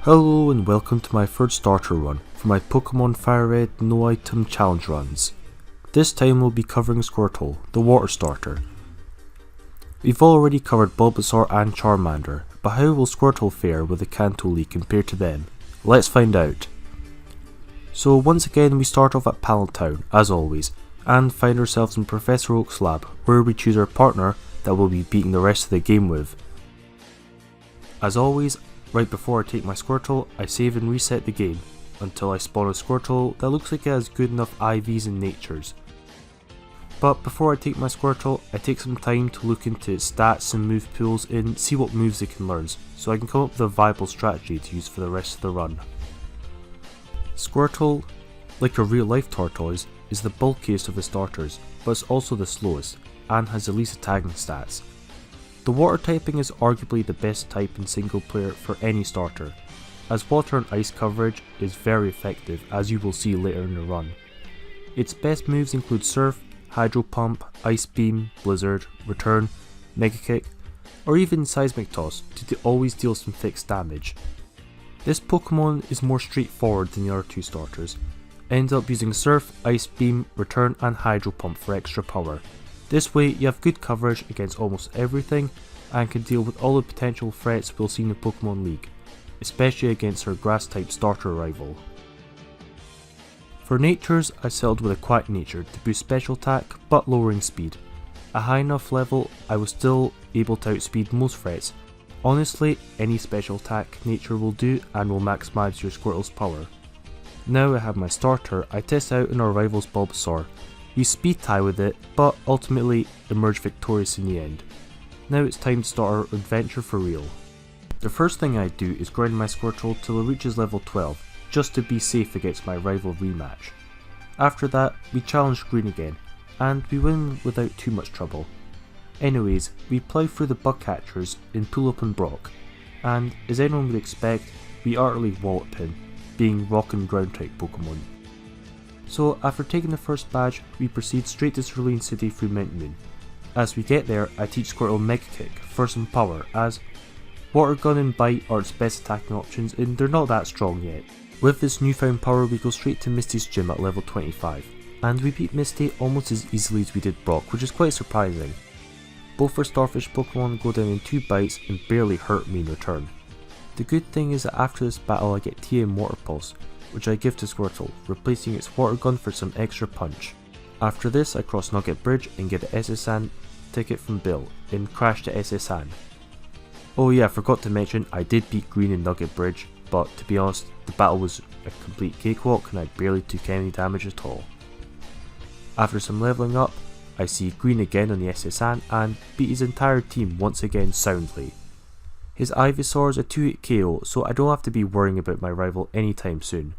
Hello and welcome to my third starter run for my Pokemon Fire Red No Item Challenge runs. This time we'll be covering Squirtle, the water starter. We've already covered Bulbasaur and Charmander, but how will Squirtle fare with the Kanto League compared to them? Let's find out. So once again we start off at Pallet Town, as always, and find ourselves in Professor Oak's lab, where we choose our partner that we'll be beating the rest of the game with. As always, right before I take my Squirtle, I save and reset the game, until I spawn a Squirtle that looks like it has good enough IVs and natures. But before I take my Squirtle, I take some time to look into its stats and move pools and see what moves it can learn, so I can come up with a viable strategy to use for the rest of the run. Squirtle, like a real life Tortoise, is the bulkiest of the starters, but it's also the slowest, and has the least attacking stats. The water typing is arguably the best type in single player for any starter, as water and ice coverage is very effective, as you will see later in the run. Its best moves include Surf, Hydro Pump, Ice Beam, Blizzard, Return, Mega Kick, or even Seismic Toss to always deal some fixed damage. This Pokemon is more straightforward than the other two starters. I end up using Surf, Ice Beam, Return and Hydro Pump for extra power. This way you have good coverage against almost everything and can deal with all the potential threats we'll see in the Pokemon League, especially against her grass type starter rival. For natures, I settled with a quiet nature to boost special attack but lowering speed. At a high enough level I was still able to outspeed most threats. Honestly, any special attack nature will do and will maximise your Squirtle's power. Now I have my starter, I test out in our rival's Bulbasaur. We speed tie with it, but ultimately emerge victorious in the end. Now it's time to start our adventure for real. The first thing I do is grind my Squirtle till it reaches level 12, just to be safe against my rival rematch. After that, we challenge Green again, and we win without too much trouble. Anyways, we plough through the bug catchers in Tulip and Brock, and as anyone would expect, we utterly wallop him, being rock and ground type Pokemon. So after taking the first badge, we proceed straight to Cerulean City through Mount Moon. As we get there, I teach Squirtle Mega Kick for some power, as Water Gun and Bite are its best attacking options and they're not that strong yet. With this newfound power we go straight to Misty's gym at level 25, and we beat Misty almost as easily as we did Brock, which is quite surprising. Both our Starfish Pokemon go down in 2 bites and barely hurt me in return. The good thing is that after this battle I get TM Water Pulse, which I give to Squirtle, replacing its Water Gun for some extra punch. After this I cross Nugget Bridge and get the SSN ticket from Bill, and crash to SSN. Oh yeah, I forgot to mention I did beat Green in Nugget Bridge, but to be honest, the battle was a complete cakewalk and I barely took any damage at all. After some leveling up, I see Green again on the SSN and beat his entire team once again soundly. His Ivysaur is a 2-hit KO, so I don't have to be worrying about my rival anytime soon.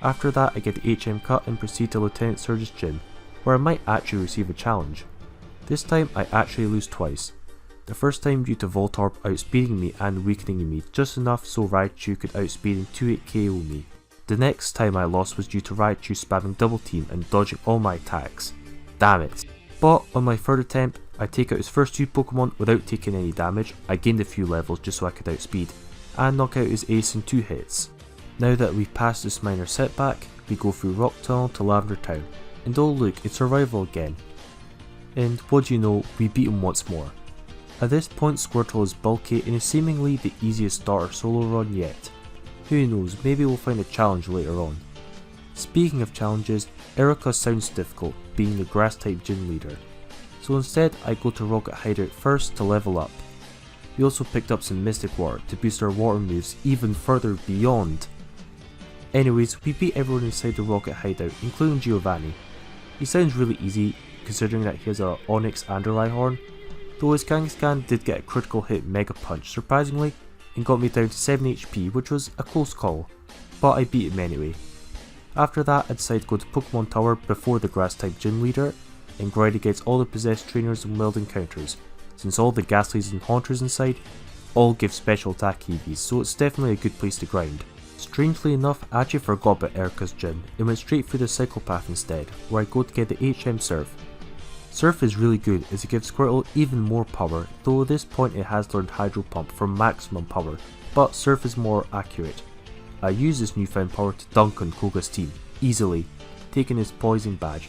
After that I get the HM cut and proceed to Lieutenant Surge's gym, where I might actually receive a challenge. This time I actually lose twice. The first time due to Voltorb outspeeding me and weakening me just enough so Raichu could outspeed and 2-hit KO me. The next time I lost was due to Raichu spamming double team and dodging all my attacks. Damn it. But on my third attempt, I take out his first 2 Pokemon without taking any damage. I gained a few levels just so I could outspeed, and knock out his ace in 2 hits. Now that we've passed this minor setback, we go through Rock Tunnel to Lavender Town, and oh look, it's our rival again. And what do you know, we beat him once more. At this point Squirtle is bulky and is seemingly the easiest starter solo run yet. Who knows, maybe we'll find a challenge later on. Speaking of challenges, Erica sounds difficult, being the grass type gym leader. So instead I go to Rocket Hideout first to level up. We also picked up some Mystic Water to boost our water moves even further beyond. Anyways, we beat everyone inside the Rocket Hideout, including Giovanni. He sounds really easy, considering that he has a Onyx and a Rhyhorn, though his Kangaskhan did get a critical hit Mega Punch surprisingly, and got me down to 7 HP, which was a close call, but I beat him anyway. After that I decided to go to Pokemon Tower before the grass type gym leader, and grind against all the possessed trainers and wild encounters, since all the Ghastlies and Haunters inside all give special attack EVs, so it's definitely a good place to grind. Strangely enough, I actually forgot about Erica's gym and went straight through the Psychopath instead, where I go to get the HM Surf. Surf is really good as it gives Squirtle even more power, though at this point it has learned Hydro Pump for maximum power, but Surf is more accurate. I use this newfound power to dunk on Koga's team, easily, taking his poison badge.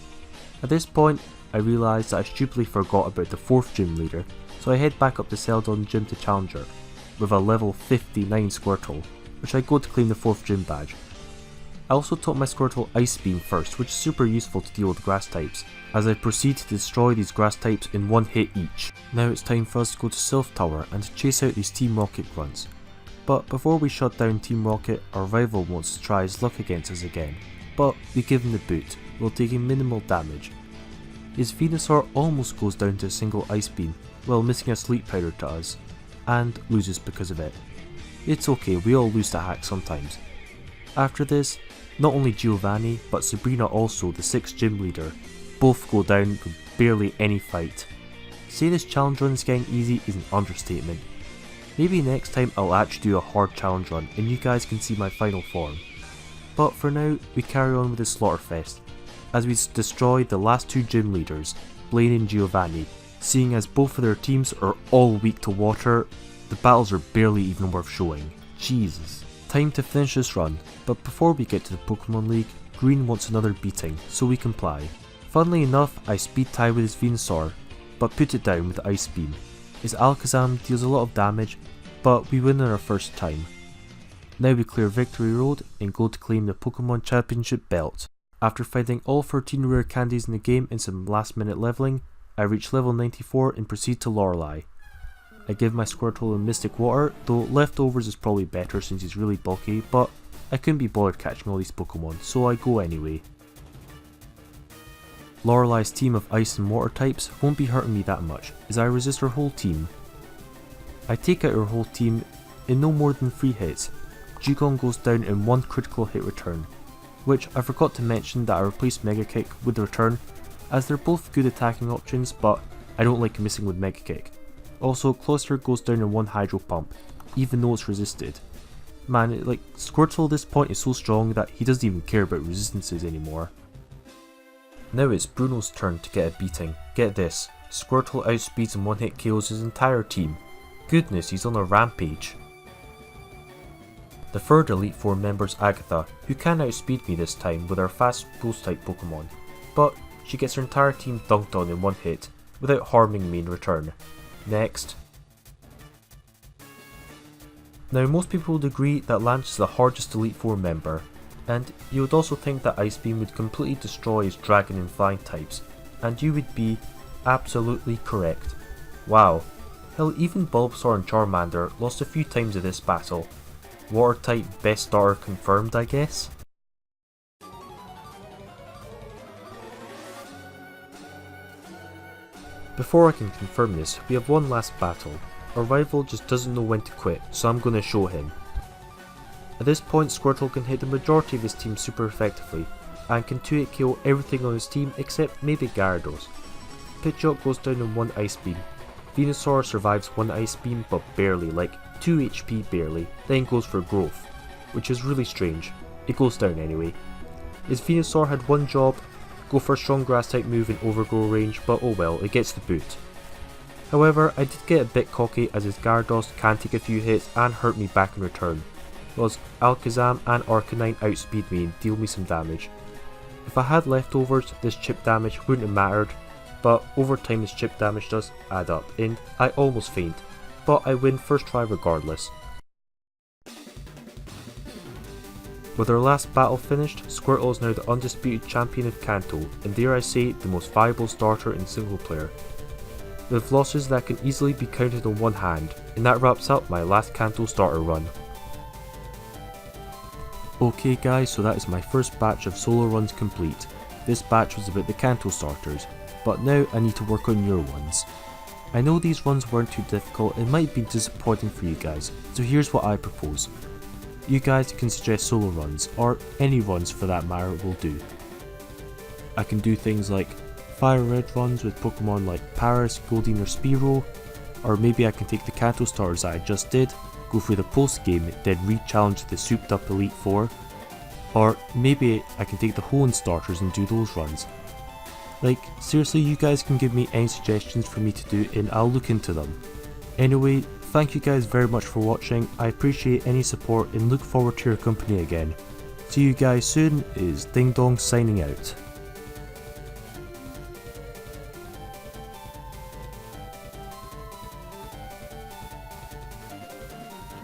At this point, I realised that I stupidly forgot about the 4th gym leader, so I head back up to Celadon Gym to challenge her, with a level 59 Squirtle, which I go to claim the 4th gym badge. I also taught my Squirtle Ice Beam first, which is super useful to deal with grass types, as I proceed to destroy these grass types in one hit each. Now it's time for us to go to Self Tower and to chase out these Team Rocket grunts. But before we shut down Team Rocket, our rival wants to try his luck against us again, but we give him the boot, while taking minimal damage. His Venusaur almost goes down to a single Ice Beam, while missing a Sleep Powder to us, and loses because of it. It's okay, we all lose to hacks sometimes. After this, not only Giovanni, but Sabrina also, the 6th gym leader, both go down with barely any fight. Say this challenge run is getting easy is an understatement. Maybe next time I'll actually do a hard challenge run and you guys can see my final form. But for now, we carry on with the Slaughterfest, as we destroy the last 2 gym leaders, Blaine and Giovanni. Seeing as both of their teams are all weak to water, the battles are barely even worth showing. Jesus. Time to finish this run, but before we get to the Pokemon League, Green wants another beating, so we comply. Funnily enough, I speed tie with his Venusaur, but put it down with Ice Beam. His Alakazam deals a lot of damage, but we win on our first time. Now we clear Victory Road and go to claim the Pokemon Championship belt. After finding all 13 rare candies in the game and some last minute leveling, I reach level 94 and proceed to Lorelei. I give my Squirtle a Mystic Water, though Leftovers is probably better since he's really bulky, but I couldn't be bothered catching all these Pokemon, so I go anyway. Lorelei's team of Ice and Water types won't be hurting me that much, as I resist her whole team. I take out her whole team in no more than 3 hits. Dugong goes down in 1 critical hit return, which I forgot to mention that I replaced Mega Kick with return, as they're both good attacking options, but I don't like missing with Mega Kick. Also, Cloyster goes down in 1 Hydro Pump, even though it's resisted. Man, Squirtle at this point is so strong that he doesn't even care about resistances anymore. Now it's Bruno's turn to get a beating. Get this, Squirtle outspeeds and 1-hit KOs his entire team. Goodness, he's on a rampage. The third Elite Four member is Agatha, who can outspeed me this time with her fast Ghost type Pokemon, but she gets her entire team dunked on in 1 hit, without harming me in return. Next. Now most people would agree that Lance is the hardest Elite Four member, and you would also think that Ice Beam would completely destroy his Dragon and Flying types, and you would be absolutely correct. Wow, hell, even Bulbasaur and Charmander lost a few times in this battle. Water type best starter confirmed, I guess? Before I can confirm this, we have one last battle. Our rival just doesn't know when to quit, so I'm gonna show him. At this point, Squirtle can hit the majority of his team super effectively, and can 2-hit KO everything on his team except maybe Gyarados. Pidgeot goes down in 1 Ice Beam. Venusaur survives 1 Ice Beam, but barely, like 2 HP barely, then goes for Growth, which is really strange. It goes down anyway. His Venusaur had one job, go for a strong grass type move in overgrow range, but oh well, it gets the boot. However, I did get a bit cocky as his Gyarados can take a few hits and hurt me back in return, whilst Alakazam and Arcanine outspeed me and deal me some damage. If I had leftovers, this chip damage wouldn't have mattered, but over time this chip damage does add up, and I almost faint, but I win first try regardless. With our last battle finished, Squirtle is now the undisputed champion of Kanto, and dare I say, the most viable starter in single player, with losses that can easily be counted on one hand, and that wraps up my last Kanto starter run. Okay guys, so that is my first batch of solo runs complete. This batch was about the Kanto starters, but now I need to work on your ones. I know these runs weren't too difficult, it might be disappointing for you guys, so here's what I propose. You guys can suggest solo runs, or any runs for that matter will do. I can do things like Fire Red runs with Pokemon like Paris, Goldeen or Spearow, or maybe I can take the Kanto starters that I just did, go through the post game, then re-challenge the souped up Elite Four, or maybe I can take the Hoenn starters and do those runs. Like, seriously, you guys can give me any suggestions for me to do and I'll look into them. Anyway, thank you guys very much for watching, I appreciate any support and look forward to your company again. See you guys soon, is Ding Dong signing out.